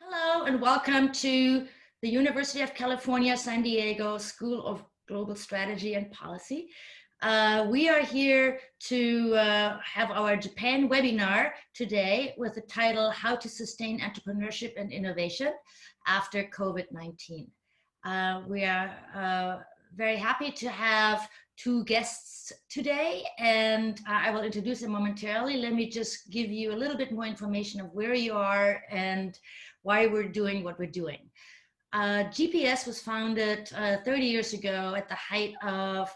Hello and welcome to the University of California, San Diego School of Global Strategy and Policy. We are here to have our Japan webinar today with the title, How to Sustain Entrepreneurship and Innovation After COVID-19. We are very happy to have two guests today, and I will introduce them momentarily. Let me just give you a little bit more information of where you are and why we're doing what we're doing. GPS was founded 30 years ago at the height of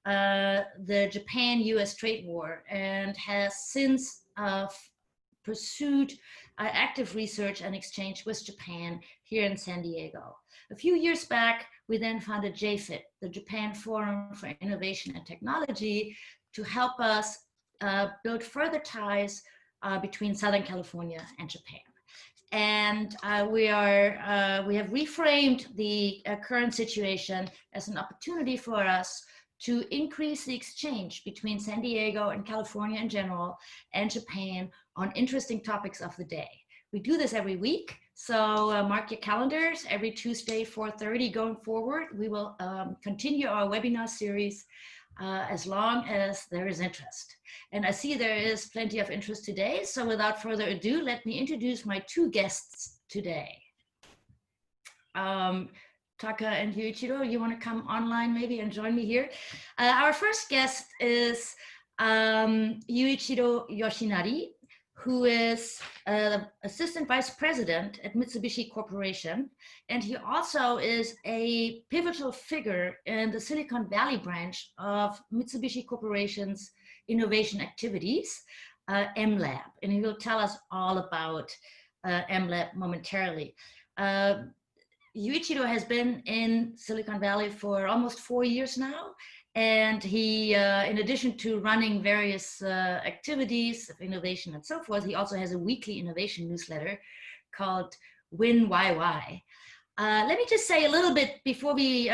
the Japan-US trade war and has since pursued active research and exchange with Japan here in San Diego. A few years back, we then founded JFIT, the Japan Forum for Innovation and Technology, to help us build further ties between Southern California and Japan. And we have reframed the current situation as an opportunity for us to increase the exchange between San Diego and California in general and Japan on interesting topics of the day. We do this every week, so mark your calendars. Every Tuesday, 4:30 going forward, we will continue our webinar series as long as there is interest. And I see there is plenty of interest today, so without further ado, let me introduce my two guests today. Taka and Yuichiro, you want to come online maybe and join me here? Our first guest is Yuichiro Yoshinari, who is Assistant Vice President at Mitsubishi Corporation. And he also is a pivotal figure in the Silicon Valley branch of Mitsubishi Corporation's innovation activities, MLab. And he will tell us all about MLab momentarily. Yuichiro has been in Silicon Valley for almost 4 years now. And he, in addition to running various activities of innovation and so forth, he also has a weekly innovation newsletter called Win YY. Let me just say a little bit before we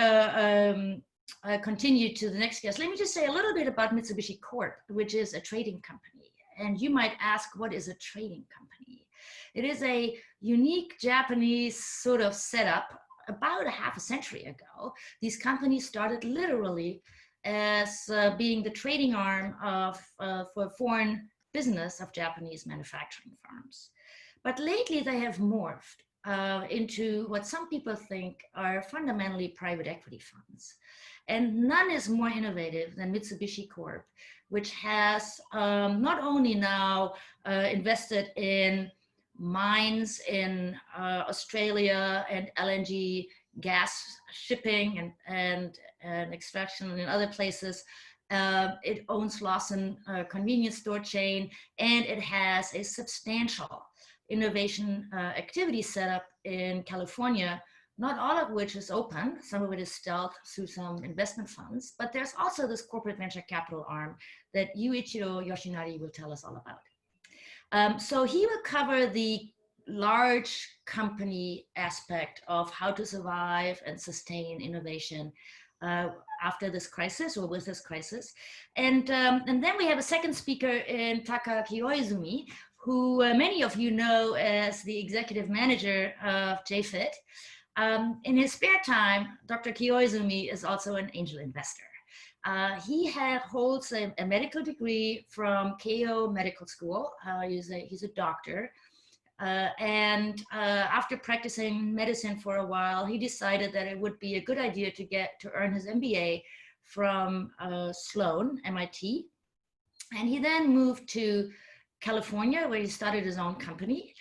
continue to the next guest. Let me just say a little bit about Mitsubishi Corp, which is a trading company. And you might ask, what is a trading company? It is a unique Japanese sort of setup. About a half a century ago, these companies started literally as being the trading arm of for foreign business of Japanese manufacturing firms. But lately they have morphed into what some people think are fundamentally private equity funds. And none is more innovative than Mitsubishi Corp, which has not only now invested in mines in Australia and LNG gas shipping and extraction in other places. It owns Lawson convenience store chain, and it has a substantial innovation activity set up in California, not all of which is open. Some of it is stealth through some investment funds, but there's also this corporate venture capital arm that Yuichiro Yoshinari will tell us all about. So he will cover the large company aspect of how to survive and sustain innovation after this crisis or with this crisis. And then we have a second speaker in Taka Kiyoizumi, who many of you know as the executive manager of JFIT. In his spare time, Dr. Kiyoizumi is also an angel investor. He holds a medical degree from Keio Medical School. He's a doctor. And after practicing medicine for a while, he decided that it would be a good idea to earn his MBA from Sloan, MIT. And he then moved to California, where he started his own company,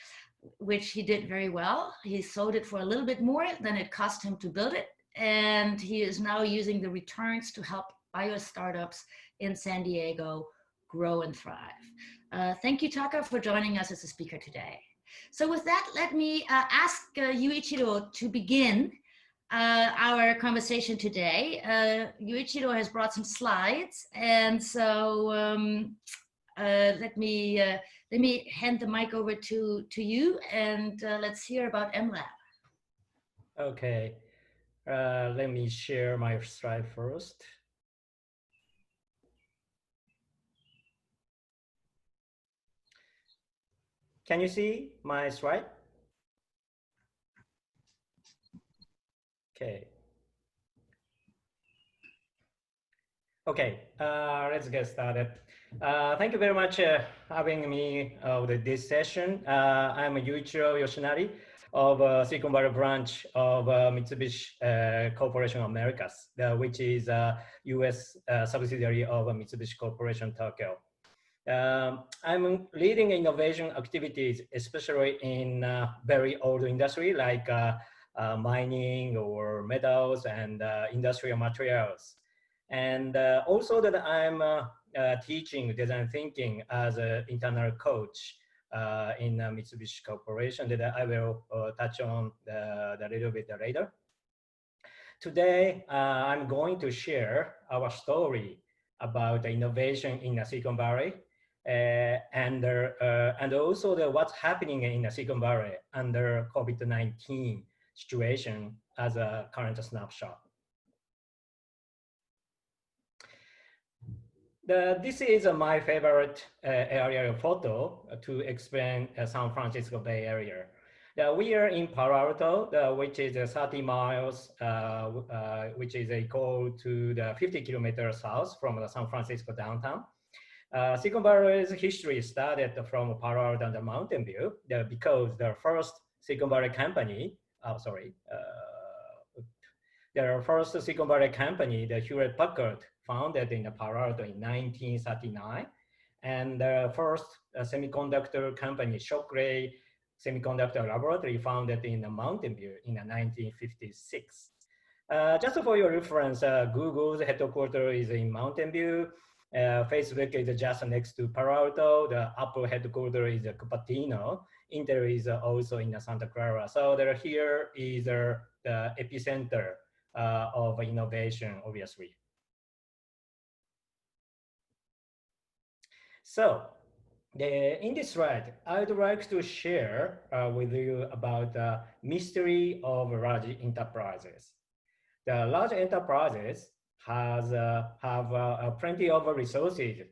which he did very well. He sold it for a little bit more than it cost him to build it. And he is now using the returns to help bio startups in San Diego grow and thrive. Thank you, Taka, for joining us as a speaker today. So with that, let me ask Yuichiro to begin our conversation today. Yuichiro has brought some slides, and so let me hand the mic over to you, and let's hear about MLab. Okay, let me share my slide first. Can you see my slide? Okay. Okay, let's get started. Thank you very much having me with this session. I'm Yuichiro Yoshinari of Silicon Valley branch of Mitsubishi Corporation Americas, which is a US subsidiary of Mitsubishi Corporation Tokyo. I'm leading innovation activities, especially in very old industry like mining or metals and industrial materials. And also that I'm teaching design thinking as an internal coach in Mitsubishi Corporation that I will touch on the little bit later. Today, I'm going to share our story about the innovation in Silicon Valley and also what's happening in Silicon Valley under COVID-19 situation as a current snapshot. This is my favorite area photo to explain San Francisco Bay Area. We are in Palo Alto, which is 30 miles, which is equal to the 50 kilometers south from the San Francisco downtown. Silicon Valley's history started from Palo Alto and Mountain View because the first Silicon Valley company, the first Silicon Valley company, the Hewlett Packard, founded in Palo Alto in 1939, and the first semiconductor company, Shockley Semiconductor Laboratory, founded in Mountain View in 1956. Just for your reference, Google's headquarters is in Mountain View. Facebook is just next to Palo Alto. The Apple headquarters is Cupertino. Intel is also in Santa Clara. So here is the epicenter of innovation, obviously. So in this slide, I'd like to share with you about the mystery of large enterprises. The large enterprises have plenty of resources,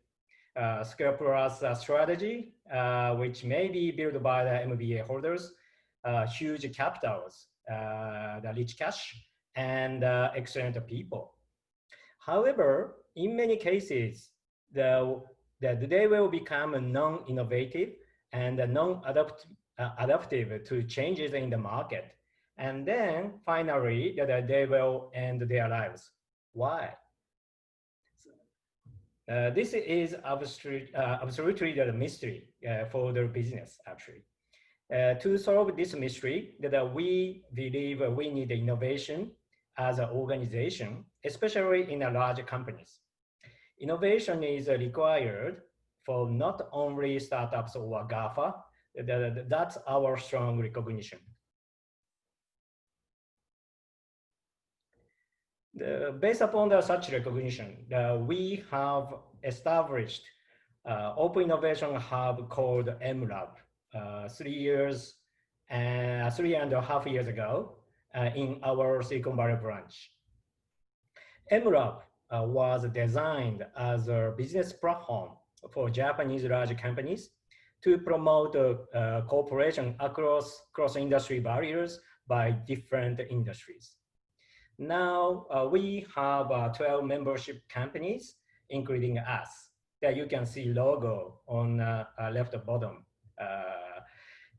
scale plus strategy, which may be built by the MBA holders, huge capitals, the rich cash, and excellent people. However, in many cases, they will become non-innovative and non-adaptive to changes in the market. And then finally, they will end their lives. Why? This is absolutely the mystery for their business, actually. To solve this mystery, we believe we need innovation as an organization, especially in large companies. Innovation is required for not only startups or GAFA, that's our strong recognition. Based upon such recognition, we have established Open Innovation Hub called MLab 3.5 years ago in our Silicon Valley branch. MLab was designed as a business platform for Japanese large companies to promote cooperation across cross-industry barriers by different industries. Now we have 12 membership companies, including us. That you can see logo on left bottom.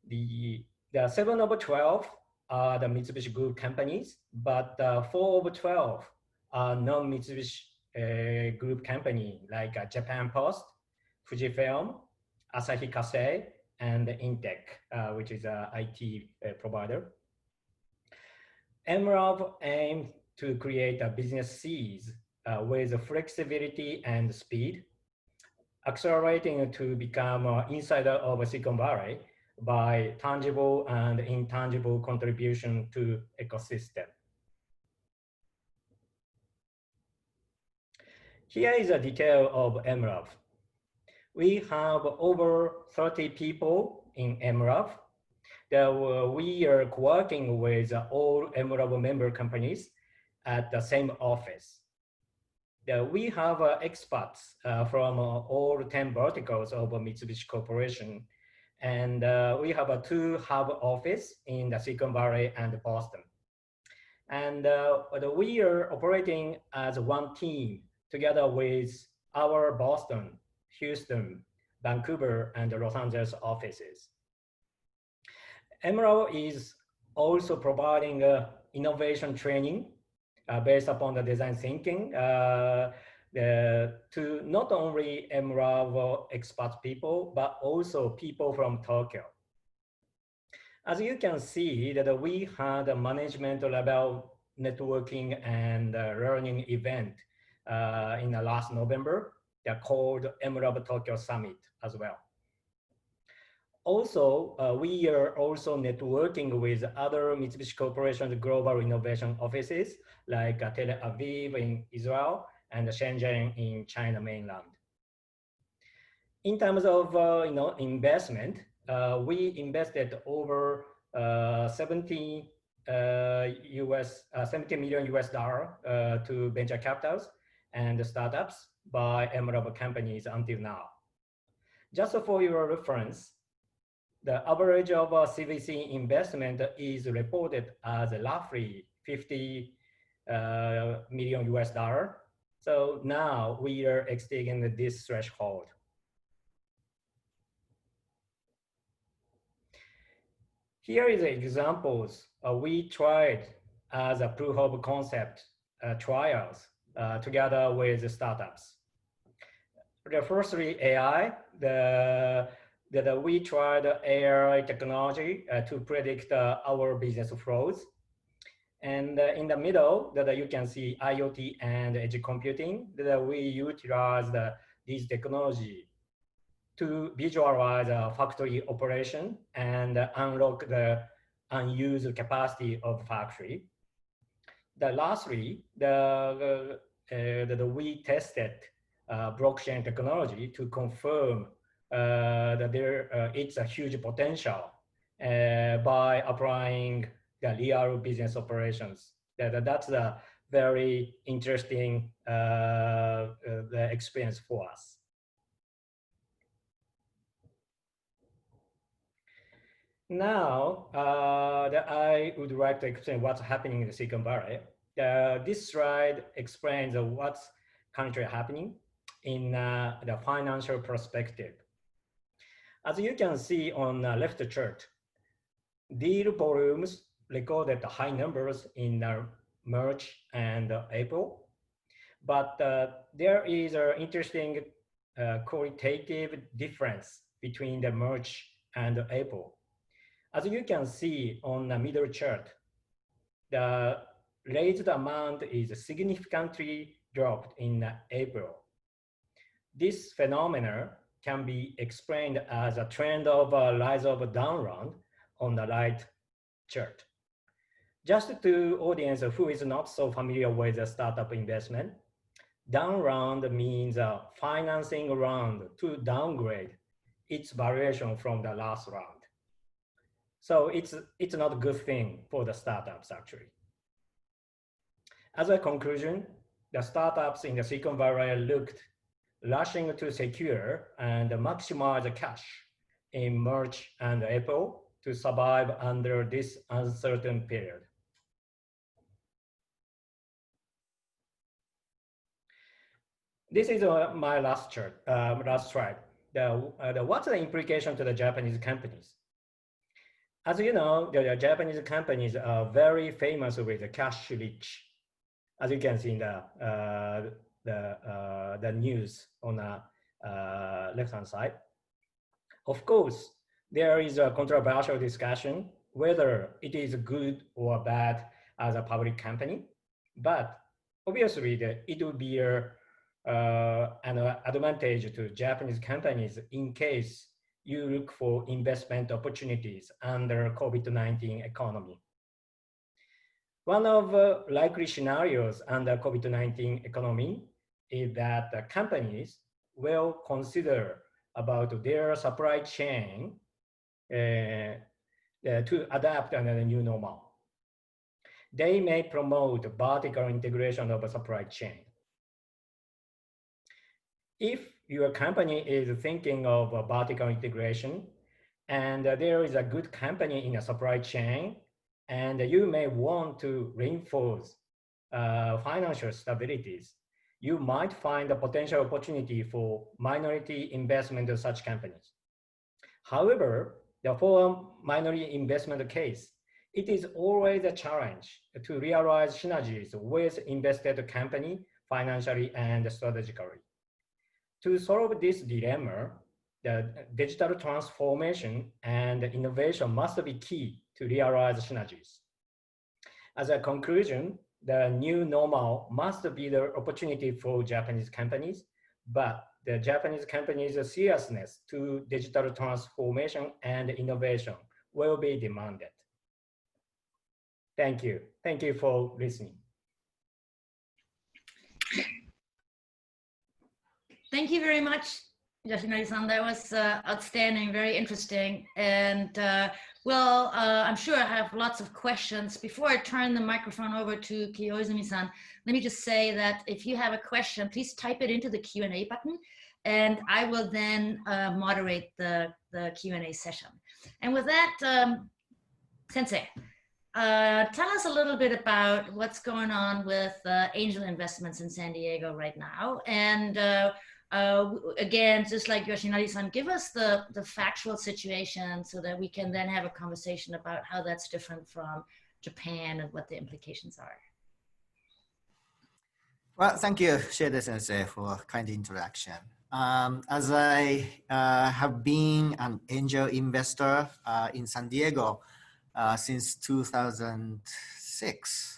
The 7 of 12 are the Mitsubishi Group companies, but 4 of 12 are non-Mitsubishi Group company like Japan Post, Fujifilm, Asahi Kasei, and Intech, which is an IT provider. MLab aims to create a business Cs with flexibility and speed, accelerating to become an insider of Silicon Valley by tangible and intangible contribution to ecosystem. Here is a detail of MLab. We have over 30 people in MLab. We are working with all MLab member companies at the same office. We have experts from all 10 verticals of Mitsubishi Corporation. And we have a 2 hub office in the Silicon Valley and Boston. And we are operating as one team together with our Boston, Houston, Vancouver, and Los Angeles offices. Emerald is also providing innovation training based upon the design thinking to not only Emerald expat people, but also people from Tokyo. As you can see, that we had a management level networking and learning event in the last November. They're called Emerald Tokyo Summit as well. Also, we are also networking with other Mitsubishi Corporation's global innovation offices like Tel Aviv in Israel and Shenzhen in China mainland. In terms of investment, we invested over 70 million US dollar to venture capitals and startups by Emerald companies until now. Just for your reference, the average of CVC investment is reported as roughly 50 million US dollar. So now we are exceeding this threshold. Here is examples we tried as a proof of concept trials together with the startups. The firstly, AI, we tried AI technology to predict our business flows. And in the middle, that you can see IoT and edge computing, that we utilized this technology to visualize factory operation and unlock the unused capacity of factory. Lastly, we tested blockchain technology to confirm that it's a huge potential by applying the real business operations. That's a very interesting the experience for us. Now, I would like to explain what's happening in the Silicon Valley. This slide explains what's currently happening in the financial perspective. As you can see on the left chart, deal volumes recorded high numbers in March and April, but there is an interesting qualitative difference between the March and April. As you can see on the middle chart, the raised amount is significantly dropped in April. This phenomenon can be explained as a trend of a rise of a down round on the right chart. Just to audience who is not so familiar with the startup investment, down round means a financing round to downgrade its valuation from the last round. So it's not a good thing for the startups actually. As a conclusion, the startups in the Silicon Valley looked rushing to secure and maximize the cash in March and April to survive under this uncertain period. This is my last chart, last slide. What's the implication to the Japanese companies? As you know, the Japanese companies are very famous with the cash rich, as you can see in the news on the left-hand side. Of course, there is a controversial discussion whether it is good or bad as a public company, but obviously it will be an advantage to Japanese companies in case you look for investment opportunities under COVID-19 economy. One of likely scenarios under COVID-19 economy is that the companies will consider about their supply chain to adapt to the new normal. They may promote vertical integration of a supply chain. If your company is thinking of a vertical integration and there is a good company in a supply chain and you may want to reinforce financial stabilities, you might find a potential opportunity for minority investment in such companies. However, for a minority investment case, it is always a challenge to realize synergies with invested company financially and strategically. To solve this dilemma, the digital transformation and innovation must be key to realize synergies. As a conclusion, the new normal must be the opportunity for Japanese companies, but the Japanese companies' seriousness to digital transformation and innovation will be demanded. Thank you. Thank you for listening. Thank you very much, Yoshinari-san. That was outstanding, very interesting. And I'm sure I have lots of questions. Before I turn the microphone over to Kiyoizumi-san, let me just say that if you have a question, please type it into the Q&A button, and I will then moderate the Q&A session. And with that, Sensei, tell us a little bit about what's going on with angel investments in San Diego right now. And again, just like Yoshinari-san, give us the factual situation so that we can then have a conversation about how that's different from Japan and what the implications are. Well, thank you, Shede Sensei, for kind introduction. As I have been an angel investor in San Diego since 2006,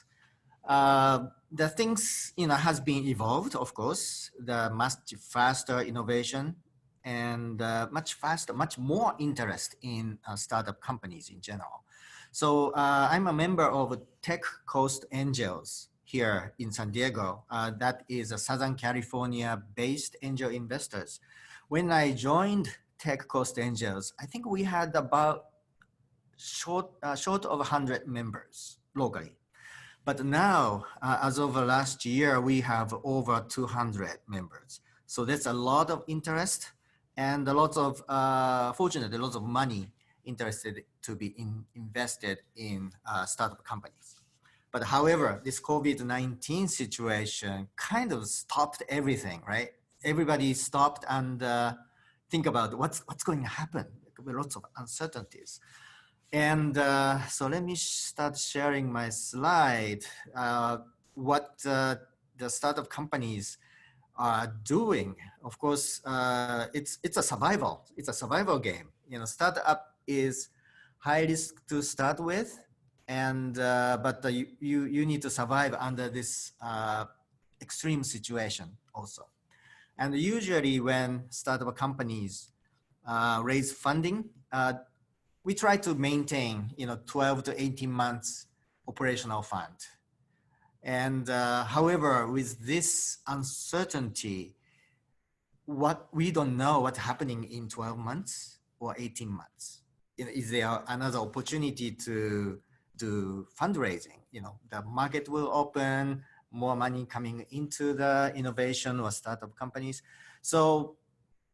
the things has been evolved. Of course, the much faster innovation and much more interest in startup companies in general. So I'm a member of Tech Coast Angels here in San Diego. That is a Southern California-based angel investors. When I joined Tech Coast Angels, I think we had about short of 100 members locally. But now, as of last year, we have over 200 members. So that's a lot of interest and a lot of, fortunately, lots of money interested to be invested in startup companies. But however, this COVID-19 situation kind of stopped everything, right? Everybody stopped and think about what's going to happen. There will be lots of uncertainties. And so let me start sharing my slide, what the startup companies are doing. Of course, it's a survival game. Startup is high risk to start with, and but you need to survive under this extreme situation also. And usually when startup companies raise funding, we try to maintain 12 to 18 months operational fund. And however, with this uncertainty, we don't know what's happening in 12 months or 18 months. Is there another opportunity to do fundraising? The market will open, more money coming into the innovation or startup companies. So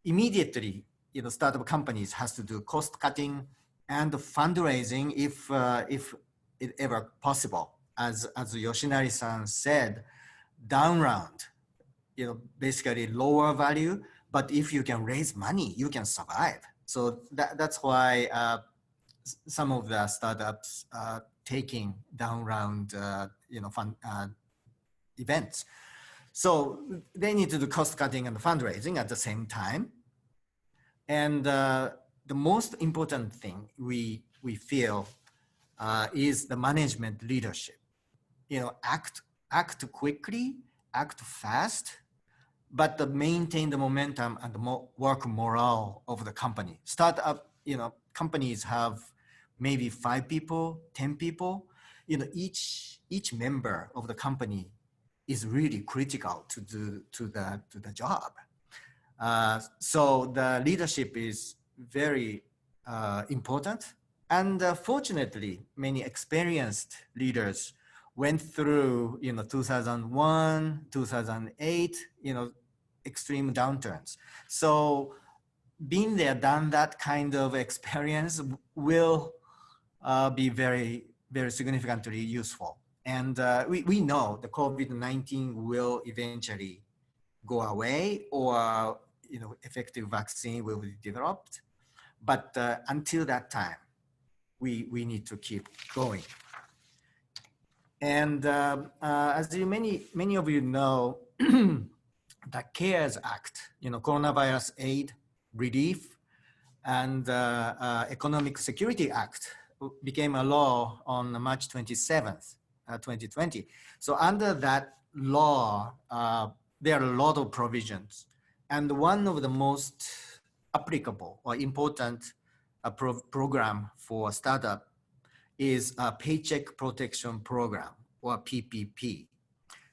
immediately, startup companies has to do cost cutting and fundraising if it ever possible. As Yoshinari-san said, down round, basically lower value, but if you can raise money, you can survive. So that's why some of the startups are taking down round, fund events. So they need to do cost cutting and fundraising at the same time. And the most important thing we feel is the management leadership. Act quickly, act fast, but maintain the momentum and the work morale of the company. Startup, companies have maybe 5 people, 10 people. Each member of the company is really critical to the job. So the leadership is very important. And fortunately, many experienced leaders went through, 2001, 2008, extreme downturns. So being there, done that kind of experience will be very very significantly useful. And we know the COVID-19 will eventually go away, or effective vaccine will be developed. But until that time, we need to keep going. And as many of you know, the CARES Act, Coronavirus Aid, Relief, and Economic Security Act became a law on March 27th, 2020. So under that law, there are a lot of provisions. And one of the most applicable or important program for startup is a Paycheck Protection Program, or PPP.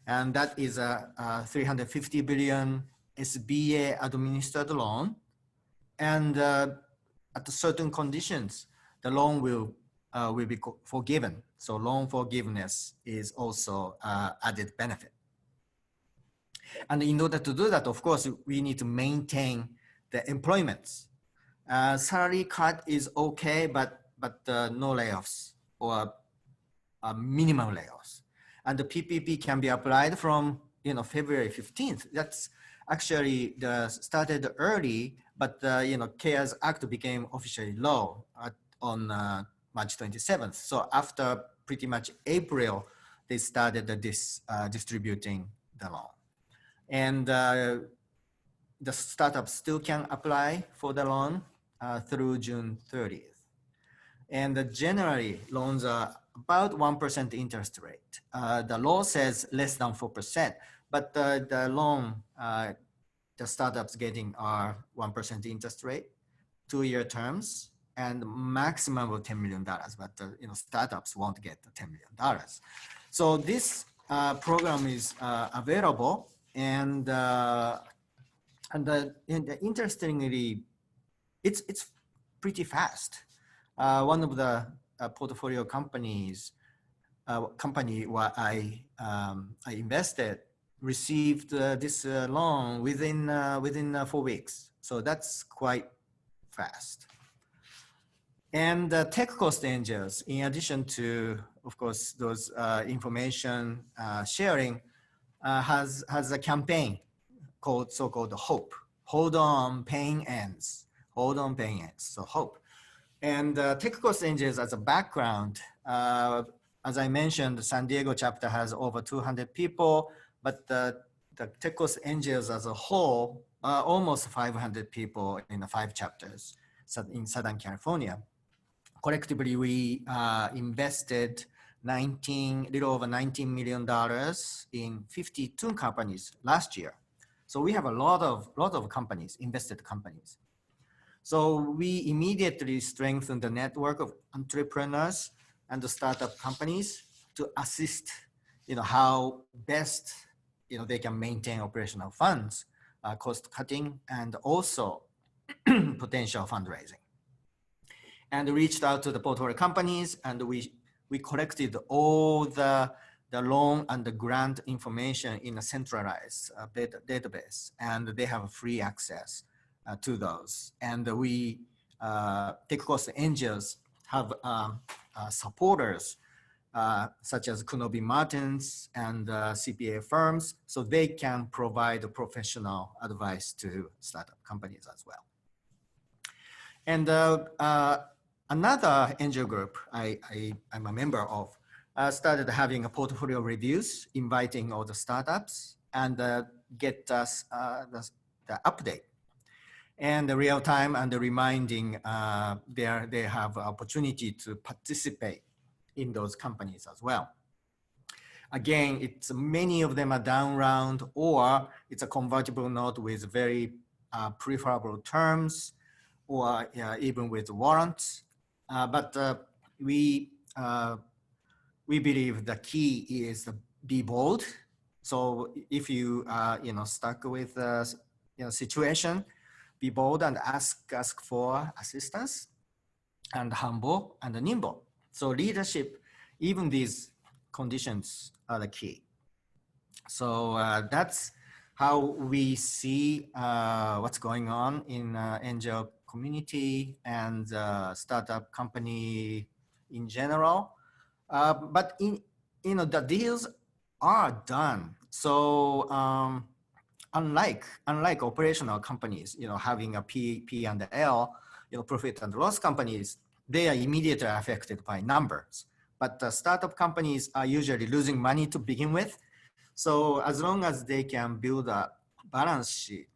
And that is a 350 billion SBA administered loan. And at certain conditions, the loan will be forgiven. So loan forgiveness is also added benefit. And in order to do that, of course, we need to maintain the employments. Salary cut is okay, but no layoffs or minimum layoffs. And the PPP can be applied from February 15th. That's actually started early, but CARES Act became officially law on March 27th. So after pretty much April, they started distributing the loan. And the startups still can apply for the loan through June 30th. And generally, loans are about 1% interest rate. The law says less than 4%, but the loan the startups getting are 1% interest rate, 2-year terms, and maximum of $10 million. But startups won't get the $10 million. So this program is available, and interestingly, it's pretty fast. One of the portfolio companies, company where I invested, received this loan within 4 weeks. So that's quite fast. And tech cost angels, in addition to, of course, those information sharing, has a campaign called so-called HOPE. Hold on, pain ends. Hold on, pain ends. So HOPE. And tech cost angels as a background, as I mentioned, the San Diego chapter has over 200 people, but the tech cost angels as a whole, almost 500 people in the 5 chapters in Southern California. Collectively, we invested little over $19 million in 52 companies last year. So we have a lot of companies, invested companies. So we immediately strengthened the network of entrepreneurs and the startup companies to assist, how best, they can maintain operational funds, cost cutting, and also potential fundraising. And reached out to the portfolio companies, and we collected all the loan and the grant information in a centralized database, and they have free access to those. And we, tech cost angels, have supporters such as Kunobi Martins and CPA firms, so they can provide professional advice to startup companies as well. And another angel group I'm a member of started having a portfolio reviews, inviting all the startups and get us the update and the real time and the reminding they have opportunity to participate in those companies as well. Again, it's many of them are down round, or it's a convertible note with very preferable terms, or even with warrants. But we believe the key is be bold. So if you stuck with situation, be bold and ask for assistance, and humble and nimble. So leadership, even these conditions are the key. So that's how we see what's going on in angel community and startup company in general. But the deals are done. So unlike operational companies, having a P and L, profit and loss companies, they are immediately affected by numbers. But the startup companies are usually losing money to begin with. So as long as they can build a balance sheet,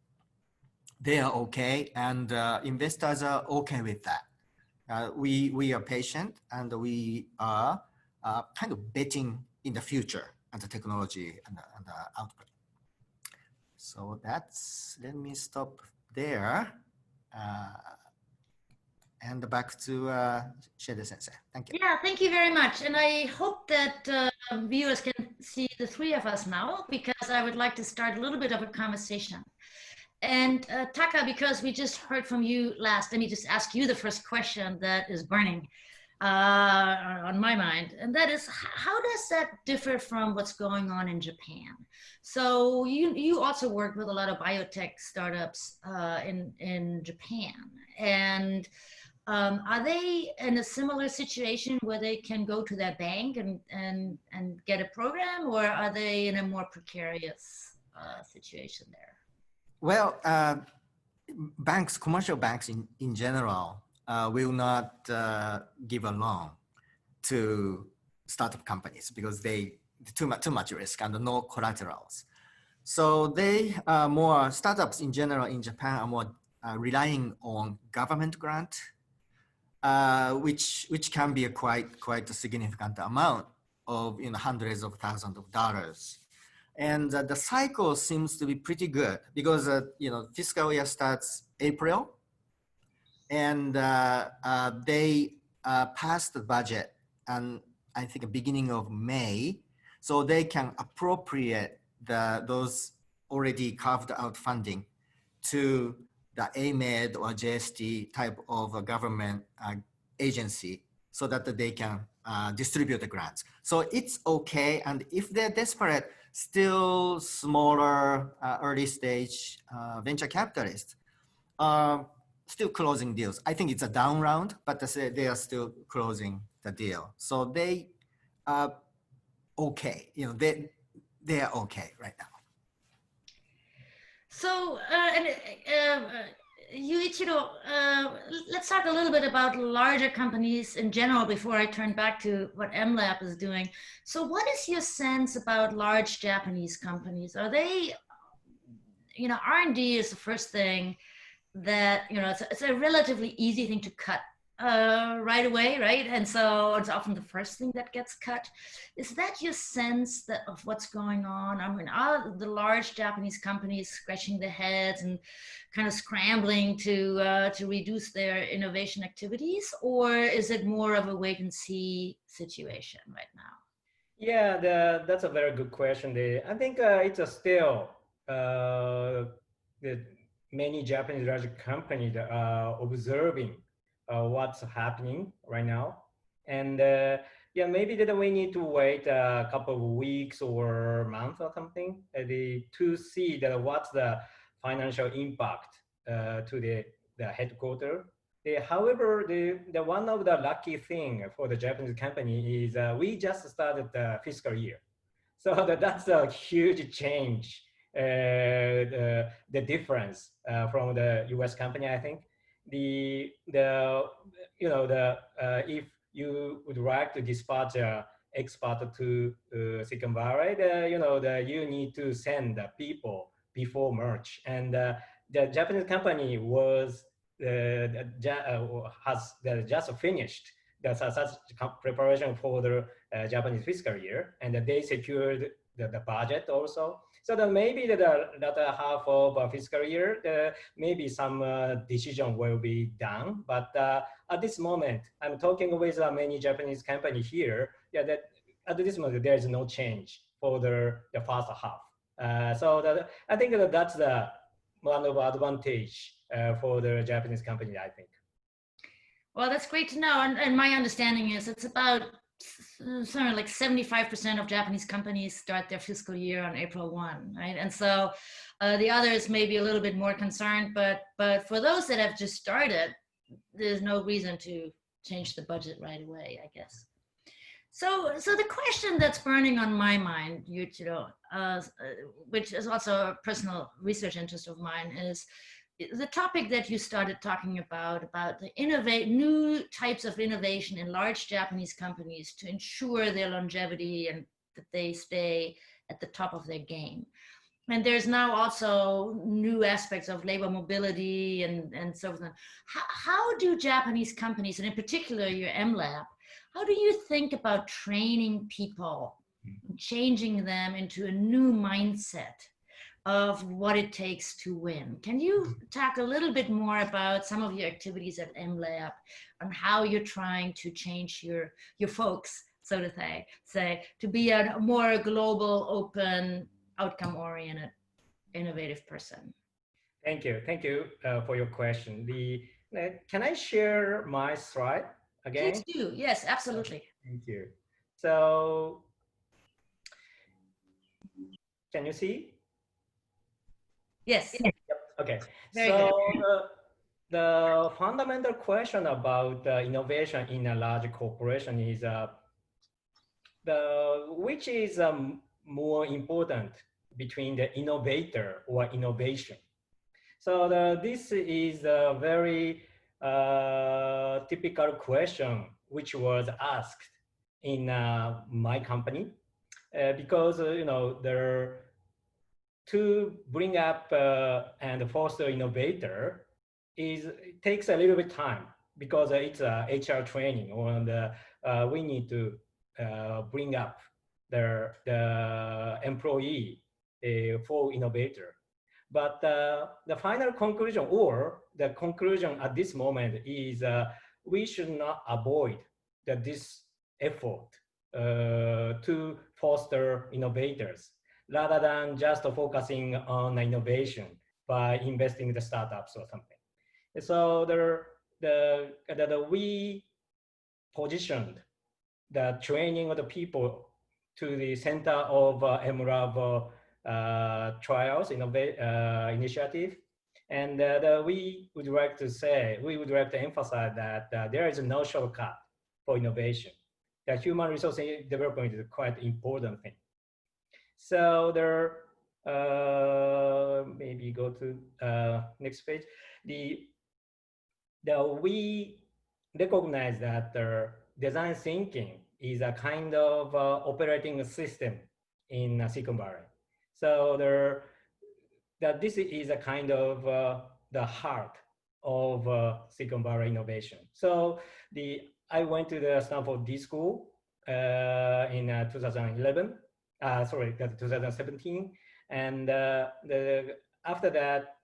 they are okay, and investors are okay with that. We are patient, and we are kind of betting in the future and the technology and the output. So let me stop there. And back to Shede Sensei. Thank you. Yeah, thank you very much. And I hope that viewers can see the three of us now, because I would like to start a little bit of a conversation. And Taka, because we just heard from you last, let me just ask you the first question that is burning on my mind. And that is, how does that differ from what's going on in Japan? So you also work with a lot of biotech startups in Japan. And are they in a similar situation where they can go to their bank and get a program, or are they in a more precarious situation there? Well, banks, commercial banks in general, will not give a loan to startup companies because they too much risk and no collaterals. So they more startups in general in Japan are more relying on government grant, which can be a quite a significant amount of hundreds of thousands of dollars. And the cycle seems to be pretty good because fiscal year starts April, and they passed the budget, and I think beginning of May, so they can appropriate those already carved out funding to the AMED or JST type of a government agency, so that they can distribute the grants. So it's okay, and if they're desperate, still smaller early stage venture capitalists are still closing deals. I think it's a down round, but they are still closing the deal. So they are okay. They are okay right now. So, Yuichiro, let's talk a little bit about larger companies in general before I turn back to what MLab is doing. So what is your sense about large Japanese companies? Are they, R&D is the first thing that, it's a relatively easy thing to cut right away, right? And so it's often the first thing that gets cut. Is that your sense of what's going on? I mean, are the large Japanese companies scratching their heads and kind of scrambling to reduce their innovation activities, or is it more of a wait and see situation right now? Yeah, that's a very good question. I think it's still many Japanese large companies are observing what's happening right now, and maybe that we need to wait a couple of weeks or month or something to see that what's the financial impact to the headquarters. However, the one of the lucky thing for the Japanese company is we just started the fiscal year, so that's a huge change. The difference from the U.S. company, I think. If you would like to dispatch an expert to Silicon Valley, you need to send the people before March, and the Japanese company has just finished such preparation for the Japanese fiscal year, and they secured the budget also. So that maybe the latter half of a fiscal year, maybe some decision will be done. But at this moment, I'm talking with many Japanese companies here. Yeah, that at this moment there is no change for the first half. So I think that's the one of advantage for the Japanese company, I think. Well, that's great to know. And my understanding is it's about something like 75% of Japanese companies start their fiscal year on April 1, right? And so the others may be a little bit more concerned, but for those that have just started, there's no reason to change the budget right away, I guess. So the question that's burning on my mind, which is also a personal research interest of mine, is the topic that you started talking about the new types of innovation in large Japanese companies to ensure their longevity and that they stay at the top of their game. And there's now also new aspects of labor mobility and so forth. How do Japanese companies, and in particular your MLab, how do you think about training people, changing them into a new mindset of what it takes to win? Can you talk a little bit more about some of your activities at MLab and how you're trying to change your folks, so to say, to be a more global, open, outcome-oriented, innovative person? Thank you for your question. Can I share my slide again? Please do. Yes, absolutely. Thank you. So, can you see? Yes. Yep. Okay. Very so good. the fundamental question about innovation in a large corporation is which is more important between the innovator or innovation. So this is a very typical question which was asked in my company because to bring up and foster innovator it takes a little bit time because it's HR training and we need to bring up the employee for innovator. But the final conclusion or the conclusion at this moment is we should not avoid this effort to foster innovators rather than just focusing on innovation by investing in the startups or something. So we positioned the training of the people to the center of MLab trials initiative, and we would like to emphasize that there is no shortcut for innovation. The human resource development is a quite important thing. So maybe go to next page. We recognize that design thinking is a kind of operating system in Silicon Valley. So this is a kind of the heart of Silicon Valley innovation. So I went to the Stanford D School in 2017, and after that,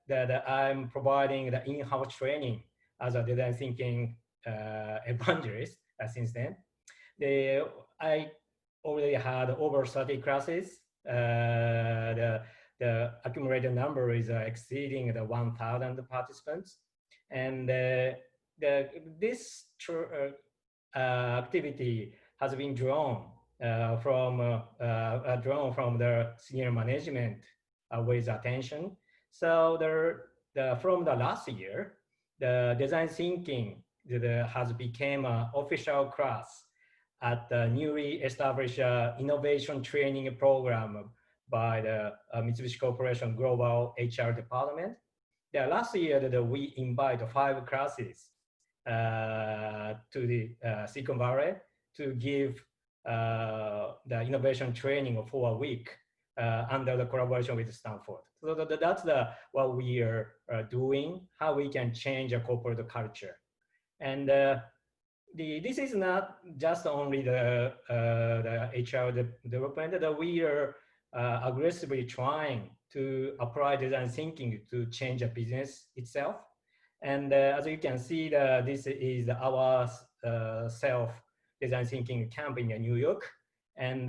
I'm providing the in-house training as a design thinking evangelist since then. I already had over 30 classes. The accumulated number is exceeding the 1,000 participants. And this activity has been drawn from the senior management with attention. So from the last year, the design thinking has become an official class at the newly established innovation training program by the Mitsubishi Corporation Global HR Department. Last year, we invited 5 classes to the Silicon Valley to give the innovation training for a week under the collaboration with Stanford. So that's what we are doing, how we can change a corporate culture. And this is not just only the HR development, that we are aggressively trying to apply design thinking to change a business itself. And as you can see, this is our self-design thinking camp in New York. And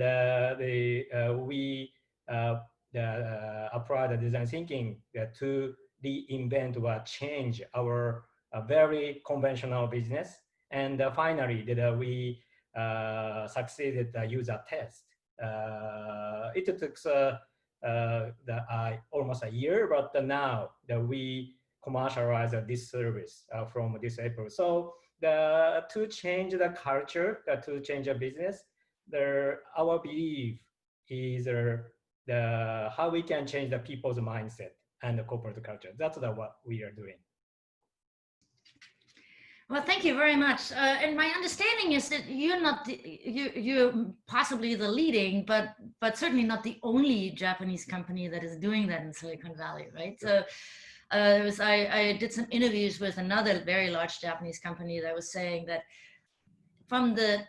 we apply the design thinking to reinvent or change our very conventional business. And finally, we succeeded the user test. It took almost a year, but now we commercialize this service from this April. So to change the culture, to change a business, our belief is the how we can change the people's mindset and the corporate culture. That's what we are doing. Well, thank you very much. And my understanding is that you're not you're possibly the leading, but certainly not the only Japanese company that is doing that in Silicon Valley, right? So I did some interviews with another very large Japanese company that was saying that from the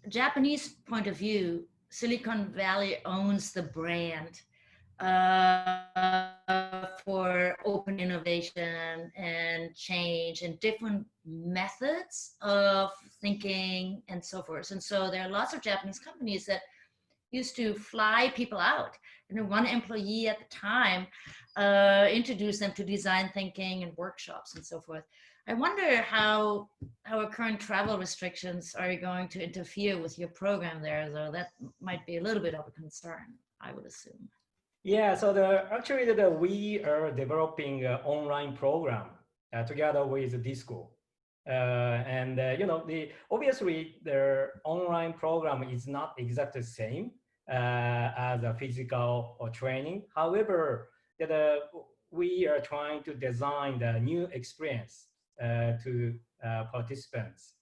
Japanese point of view, Silicon Valley owns the brand for open innovation and change and different methods of thinking and so forth. And so there are lots of Japanese companies that used to fly people out, one employee at the time, introduce them to design thinking and workshops and so forth. I wonder how our current travel restrictions are going to interfere with your program there, though that might be a little bit of a concern, I would assume. Yeah, so actually we are developing an online program together with Disco. Obviously the online program is not exactly the same as a physical or training. However, we are trying to design the new experience to participants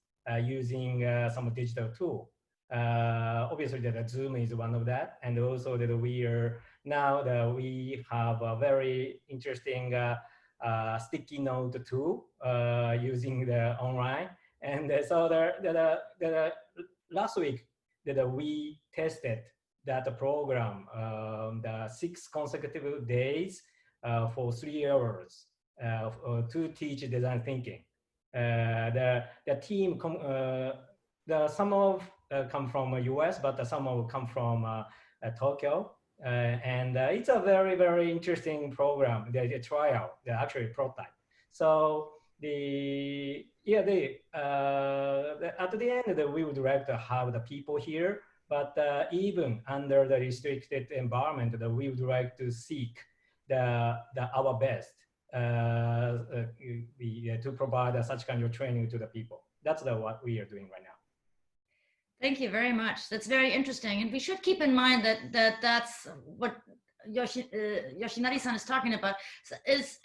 using some digital tool. Obviously, that Zoom is one of that, and also that we have a very interesting sticky note tool using the online. And so last week that we tested that program the 6 consecutive days for 3 hours to teach design thinking. The team some of come from US, but some of come from Tokyo. And it's a very, very interesting program, the trial, the actual prototype. So at the end, we would like to have the people here, but even under the restricted environment, that we would like to seek our best to provide such kind of training to the people. That's what we are doing right now. Thank you very much. That's very interesting. And we should keep in mind that's what Yoshinari-san is talking about is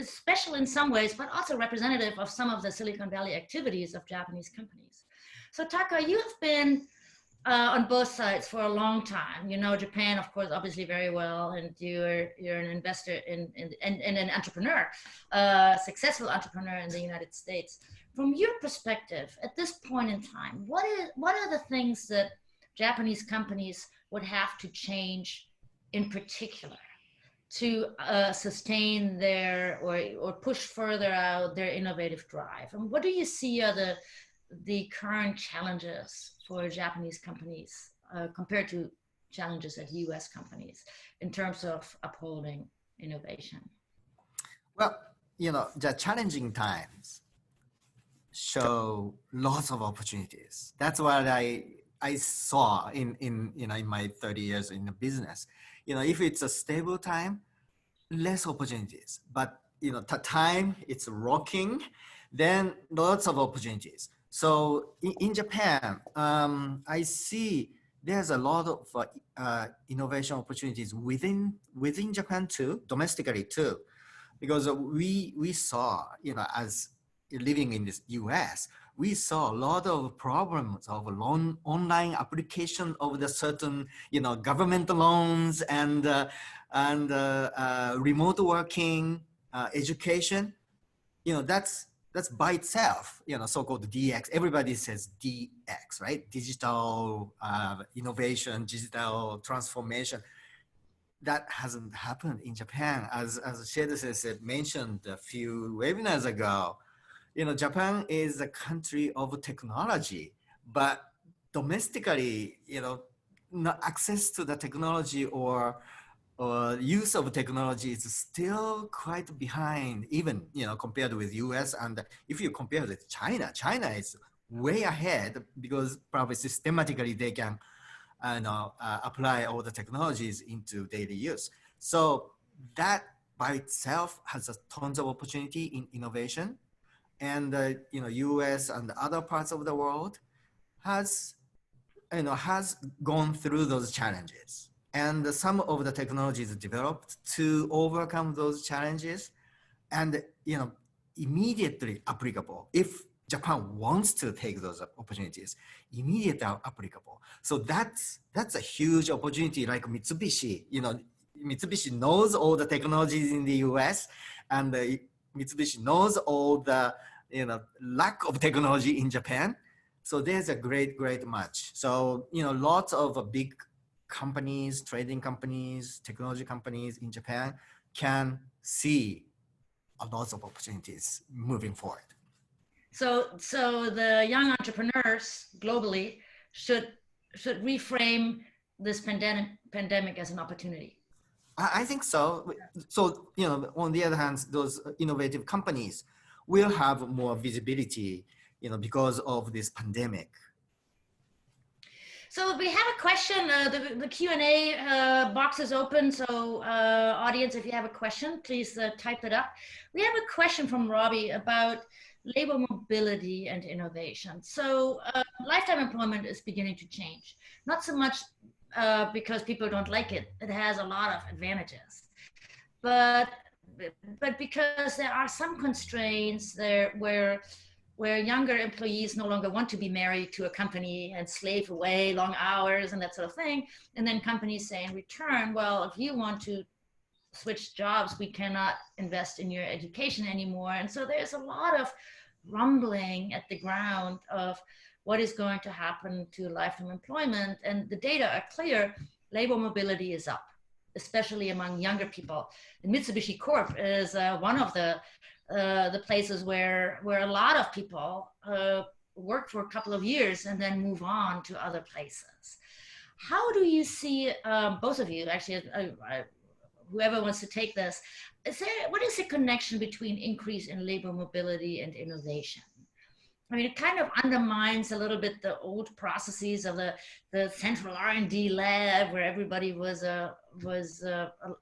special in some ways, but also representative of some of the Silicon Valley activities of Japanese companies. So Taka, you have been on both sides for a long time. You know Japan, of course, obviously very well, and you're an investor and an entrepreneur, successful entrepreneur in the United States. From your perspective, at this point in time, what are the things that Japanese companies would have to change in particular to sustain their or push further out their innovative drive? And what do you see are the current challenges for Japanese companies compared to challenges at US companies in terms of upholding innovation? Well, the challenging times show lots of opportunities. That's what I saw in my 30 years in the business. If it's a stable time, less opportunities. But the time it's rocking, then lots of opportunities. So in Japan, I see there's a lot of innovation opportunities within Japan too, domestically too, because we saw, as living in this US, we saw a lot of problems of online application of the certain, government loans and remote working, education. That's by itself, so-called DX. Everybody says DX, right? Digital innovation, digital transformation. That hasn't happened in Japan. As Sheda mentioned a few webinars ago, Japan is a country of technology, but domestically, not access to the technology or use of technology is still quite behind, even compared with US. And if you compare with China is way ahead because probably systematically they can apply all the technologies into daily use. So that by itself has tons of opportunity in innovation. And US and other parts of the world has has gone through those challenges, and some of the technologies developed to overcome those challenges, and immediately applicable. If Japan wants to take those opportunities, immediately applicable. So that's a huge opportunity. Like Mitsubishi, Mitsubishi knows all the technologies in the US, and Mitsubishi knows all the lack of technology in Japan. So there's a great match. So lots of big companies, trading companies, technology companies in Japan can see lots of opportunities moving forward. So the young entrepreneurs globally should reframe this pandemic as an opportunity. I think so. So, on the other hand, those innovative companies will have more visibility, because of this pandemic. So we have a question. The Q&A box is open. So audience, if you have a question, please type it up. We have a question from Robbie about labor mobility and innovation. So lifetime employment is beginning to change. Not so much because people don't like it. It has a lot of advantages. But because there are some constraints there where younger employees no longer want to be married to a company and slave away long hours and that sort of thing. And then companies say in return, well, if you want to switch jobs, we cannot invest in your education anymore. And so there's a lot of rumbling at the ground of what is going to happen to lifetime employment. And the data are clear, labor mobility is up, especially among younger people. And Mitsubishi Corp is one of the places where a lot of people work for a couple of years and then move on to other places. How do you see, both of you, actually, whoever wants to take this, what is the connection between increase in labor mobility and innovation? I mean, it kind of undermines a little bit the old processes of the central R&D lab where everybody was a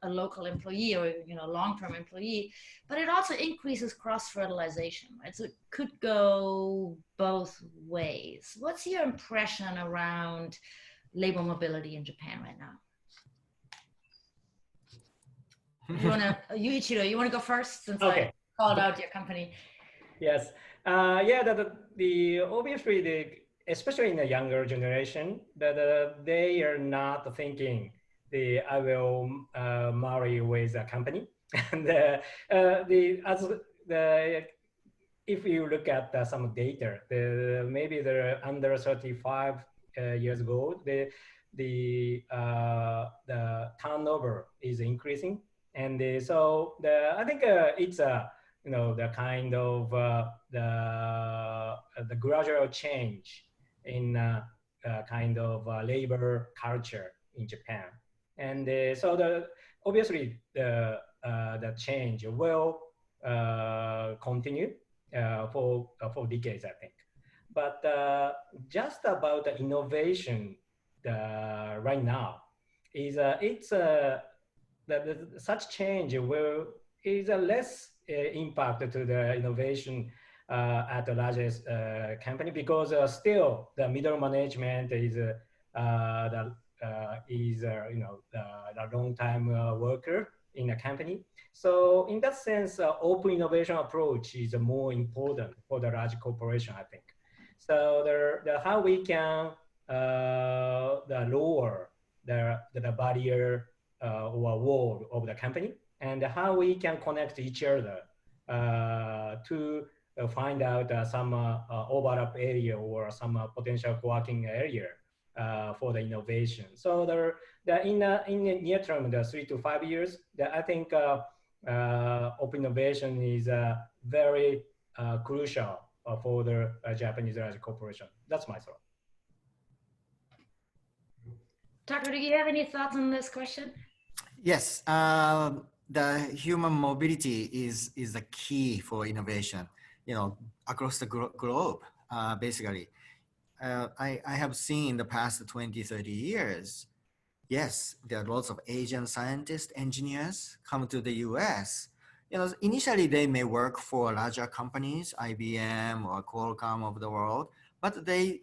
local employee or long-term employee, but it also increases cross-fertilization, right? So it could go both ways. What's your impression around labor mobility in Japan right now? Yuichiro, you want to go first since Okay. I called out your company? Yes. Obviously, especially in the younger generation, that they are not thinking I will marry with a company. And if you look at some data, maybe they're under 35 years old, the turnover is increasing, and so I think it's the kind of the gradual change in kind of labor culture in Japan, and so obviously the change will continue for decades, I think. But just about the innovation right now is such change is a less impact to the innovation at the largest company, because still the middle management is the long-time worker in a company. So in that sense, open innovation approach is more important for the large corporation, I think. So how we can lower the barrier or wall of the company, and how we can connect each other to find out some overlap area or some potential co-working area for the innovation. So in the near term, the 3 to 5 years, I think open innovation is very crucial for the Japanese large corporation. That's my thought. Tucker, do you have any thoughts on this question? Yes. The human mobility is the key for innovation, across the globe, basically. I have seen in the past 20, 30 years, yes, there are lots of Asian scientists, engineers come to the US. Initially they may work for larger companies, IBM or Qualcomm of the world, but they,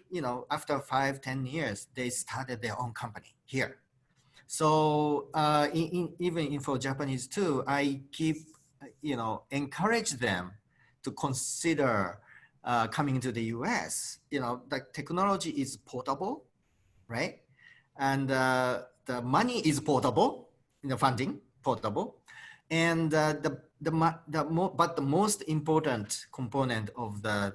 after 5-10 years, they started their own company here. So even for Japanese too, I keep, encourage them to consider coming to the US. The technology is portable, right? And the money is portable, funding portable, and but the most important component of the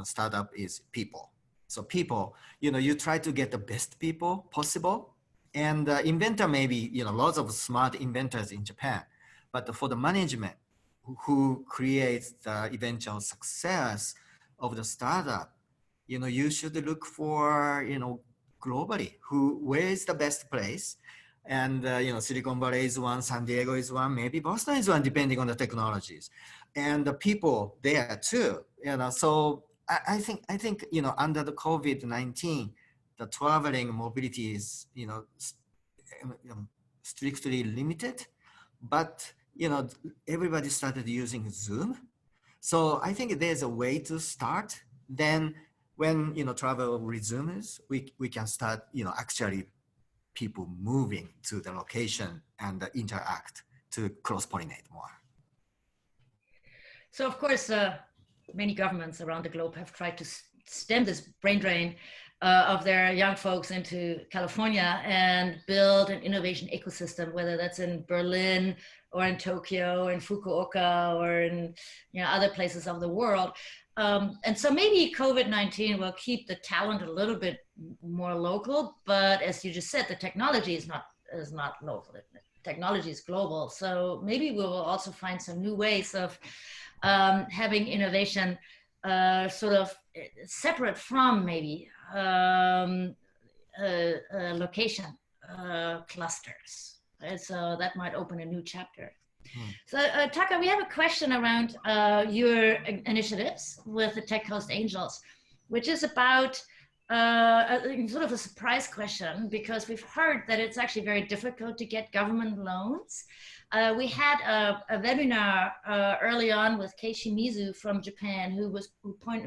startup is people. So people, you try to get the best people possible. And the inventor, maybe, lots of smart inventors in Japan, but for the management who creates the eventual success of the startup, you should look for, globally, where is the best place? And, Silicon Valley is one, San Diego is one, maybe Boston is one, depending on the technologies and the people there too, so I think, under the COVID-19, the traveling mobility is, strictly limited, but, everybody started using Zoom. So I think there's a way to start. Then when, travel resumes, we can start, actually people moving to the location and interact to cross-pollinate more. So of course, many governments around the globe have tried to stem this brain drain of their young folks into California and build an innovation ecosystem, whether that's in Berlin or in Tokyo or in Fukuoka or in other places of the world. And so maybe COVID-19 will keep the talent a little bit more local, but as you just said, the technology is not local. Technology is global. So maybe we will also find some new ways of having innovation sort of separate from maybe location clusters. Right? So that might open a new chapter. So Taka, we have a question around your initiatives with the Tech Coast Angels, which is about sort of a surprise question, because we've heard that it's actually very difficult to get government loans. We had a webinar early on with Kei Shimizu from Japan, who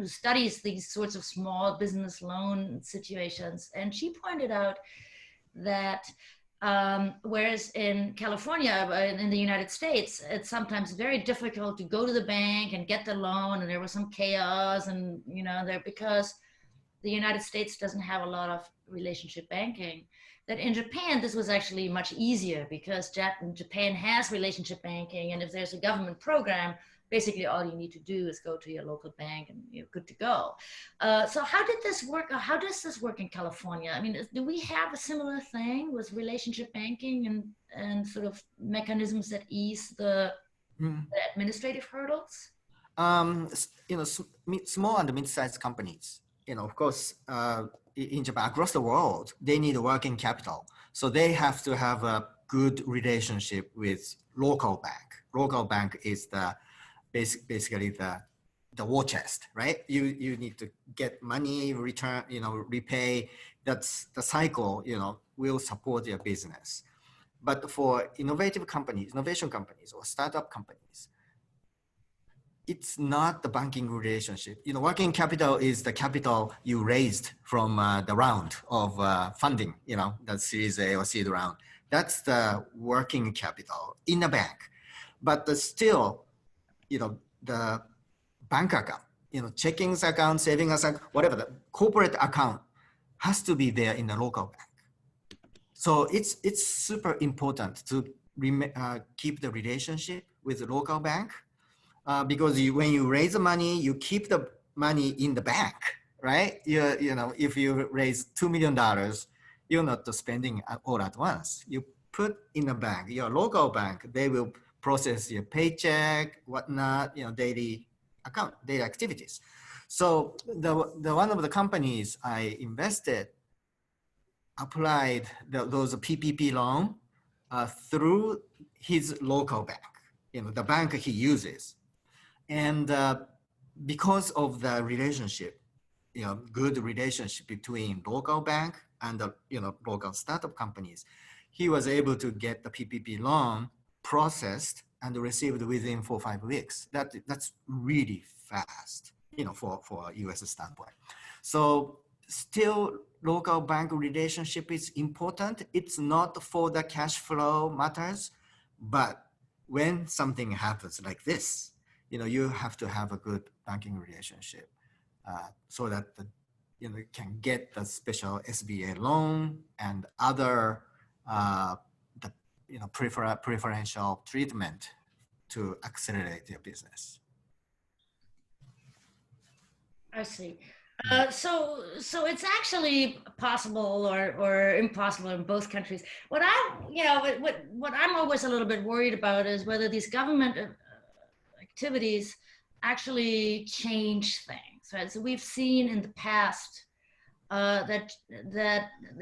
studies these sorts of small business loan situations, and she pointed out that whereas in California, in the United States, it's sometimes very difficult to go to the bank and get the loan, and there was some chaos, and because the United States doesn't have a lot of relationship banking. That in Japan, this was actually much easier because Japan has relationship banking, and if there's a government program, basically all you need to do is go to your local bank and you're good to go. So how did this work? How does this work in California? I mean, do we have a similar thing with relationship banking and sort of mechanisms that ease the administrative hurdles? Small and mid-sized companies, of course, in Japan, across the world, they need working capital. So they have to have a good relationship with local bank. Local bank is basically the war chest, right? You need to get money, return, repay. That's the cycle, will support your business. But for innovation companies or startup companies, it's not the banking relationship. Working capital is the capital you raised from the round of funding, the Series A or seed round. That's the working capital in the bank. But still, the bank account, checking account, savings account, whatever, the corporate account has to be there in the local bank. So it's super important to keep the relationship with the local bank. Because when you raise the money, you keep the money in the bank, right? If you raise $2 million, you're not spending all at once. You put in the bank, your local bank, they will process your paycheck, whatnot, daily activities. So the one of the companies I invested applied those PPP loan through his local bank, the bank he uses. And because of the relationship, good relationship between local bank and the local startup companies, he was able to get the PPP loan processed and received within 4 or 5 weeks. That's really fast, for a US standpoint. So still local bank relationship is important. It's not for the cash flow matters, but when something happens like this, you have to have a good banking relationship so that you can get the special SBA loan and other the preferential treatment to accelerate your business. I see. So it's actually possible or impossible in both countries. What I'm always a little bit worried about is whether these government activities actually change things. Right? So we've seen in the past that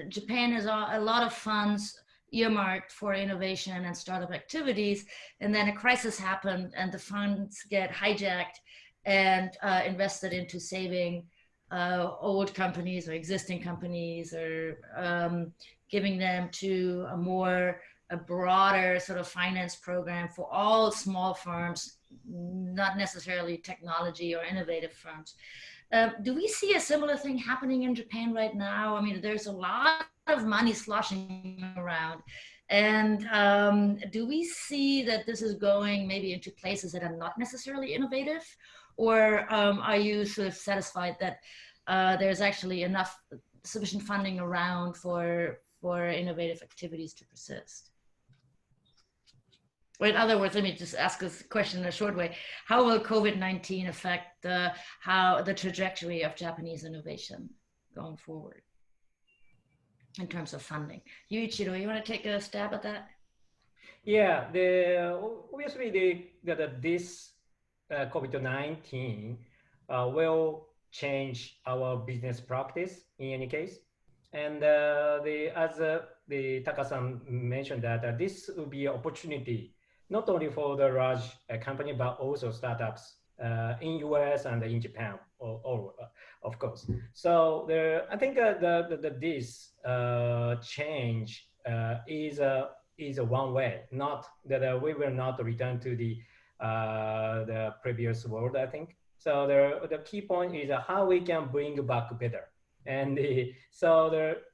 Japan has a lot of funds earmarked for innovation and startup activities, and then a crisis happened, and the funds get hijacked and invested into saving old companies or existing companies, or giving them to a broader sort of finance program for all small firms, not necessarily technology or innovative firms. Do we see a similar thing happening in Japan right now? I mean, there's a lot of money sloshing around. And do we see that this is going maybe into places that are not necessarily innovative? Or are you sort of satisfied that there's actually sufficient funding around for innovative activities to persist? Or in other words, let me just ask this question in a short way. How will COVID-19 affect the trajectory of Japanese innovation going forward in terms of funding? Yuichiro, you want to take a stab at that? Yeah, obviously this COVID-19 will change our business practice in any case. And as the Taka-san mentioned that this will be an opportunity not only for the large company, but also startups in US and in Japan, of course. So I think this change is a one way, not that we will not return to the previous world, I think. So the key point is how we can bring back better. And so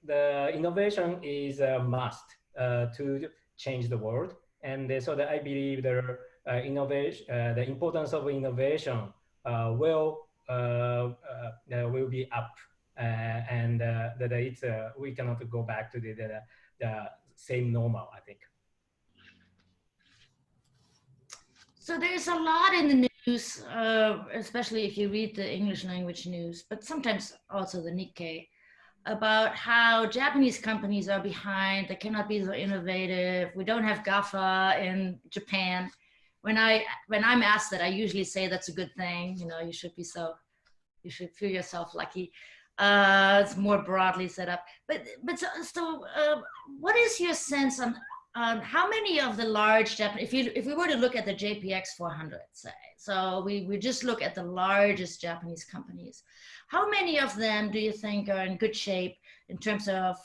the innovation is a must to change the world. And so I believe the importance of innovation will be up, and that we cannot go back to the same normal, I think. So there's a lot in the news, especially if you read the English language news, but sometimes also the Nikkei, about how Japanese companies are behind, they cannot be so innovative. We don't have GAFA in Japan. When I'm asked that, I usually say that's a good thing. You should feel yourself lucky. It's more broadly set up. But what is your sense on how many of the large Japanese, if we were to look at the JPX 400, say, so we just look at the largest Japanese companies, how many of them do you think are in good shape in terms of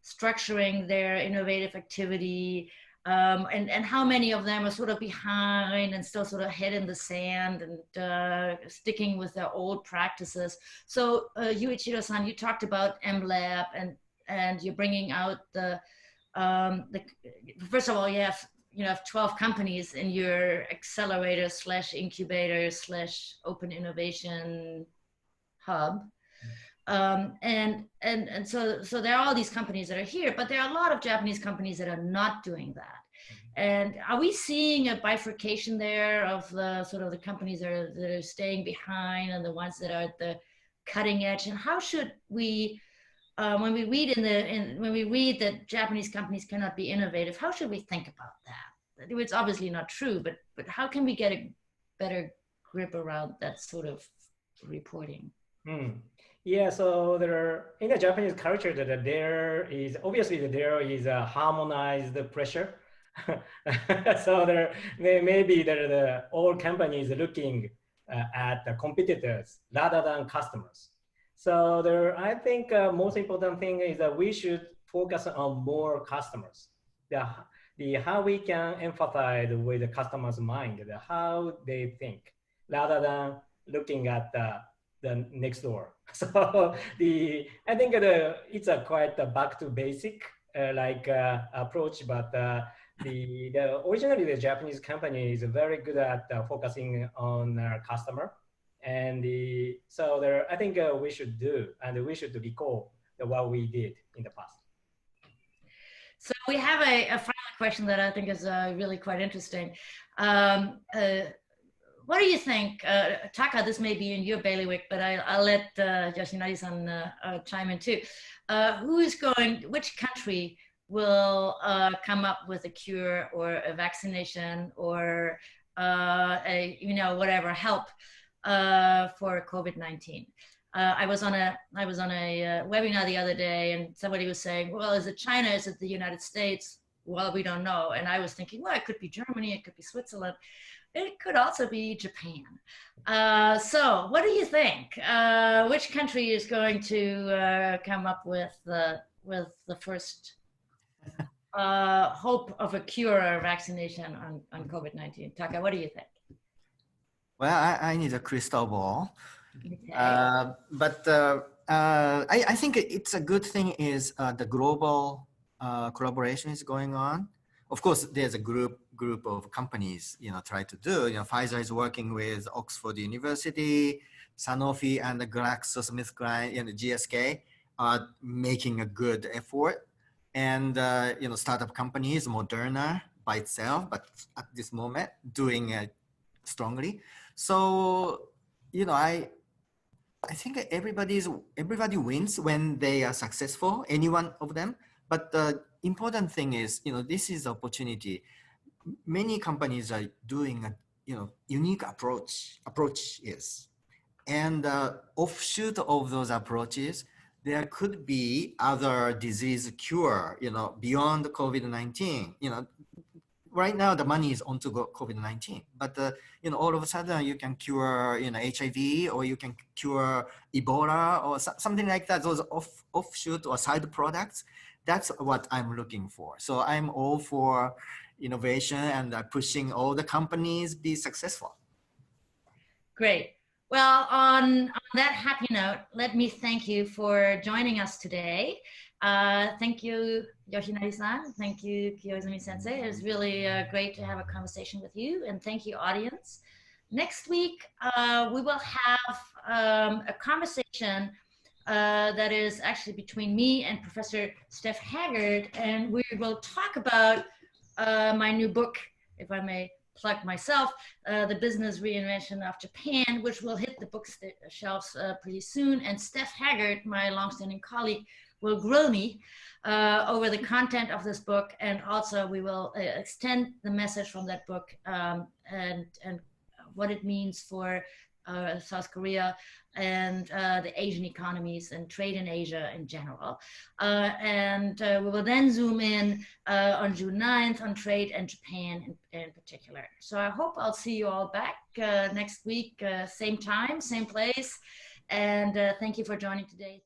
structuring their innovative activity, and how many of them are sort of behind and still sort of head in the sand and sticking with their old practices? So Yuichiro-san, you talked about MLab and you're bringing out first of all, you have 12 companies in your accelerator / incubator / open innovation hub. And so there are all these companies that are here, but there are a lot of Japanese companies that are not doing that. And are we seeing a bifurcation there of the sort of the companies that are staying behind and the ones that are at the cutting edge? And how should we, when we read that Japanese companies cannot be innovative, how should we think about that? It's obviously not true, but how can we get a better grip around that sort of reporting? Yeah, so in the Japanese culture, there is a harmonized pressure. So maybe all companies looking at the competitors rather than customers. So I think most important thing is that we should focus on more customers. How we can empathize with the customer's mind, how they think, rather than looking at the next door. So I think it's a quite a back to basic approach, but originally the Japanese company is very good at focusing on customer, and I think we should do and we should recall what we did in the past. So we have a final question that I think is really quite interesting. What do you think, Taka, this may be in your bailiwick, but I'll let Yoshinari-san chime in too. Which country will come up with a cure or a vaccination or whatever help for COVID-19? I was on a webinar the other day, and somebody was saying, well, is it China? Is it the United States? Well, we don't know. And I was thinking, well, it could be Germany, it could be Switzerland. It could also be Japan. So what do you think? Which country is going to come up with the first hope of a cure or vaccination on COVID-19? Taka, what do you think? Well, I need a crystal ball. Okay. I think it's a good thing is the global collaboration is going on. Of course, there's a group of companies, try to do. Pfizer is working with Oxford University, Sanofi, and the GlaxoSmithKline and the GSK are making a good effort. And startup companies, Moderna by itself, but at this moment doing it strongly. So I think everybody wins when they are successful, any one of them. But the important thing is, this is opportunity. Many companies are doing a, unique approaches. And offshoot of those approaches, there could be other disease cure, beyond COVID-19. Right now the money is onto COVID-19, but all of a sudden you can cure HIV, or you can cure Ebola, or something like that. Those offshoot or side products, that's what I'm looking for. So I'm all for innovation and pushing all the companies be successful. Great. Well, on that happy note, let me thank you for joining us today. Thank you, Yoshinari-san. Thank you, Kiyoizumi-sensei. It was really great to have a conversation with you. And thank you, audience. Next week, we will have a conversation that is actually between me and Professor Steph Haggard. And we will talk about my new book, if I may plug myself, The Business Reinvention of Japan, which will hit the bookshelves pretty soon. And Steph Haggard, my longstanding colleague, will grill me over the content of this book, and also we will extend the message from that book and what it means for South Korea and the Asian economies and trade in Asia in general. We will then zoom in on June 9th on trade and Japan in particular. So I hope I'll see you all back next week, same time, same place. And thank you for joining today.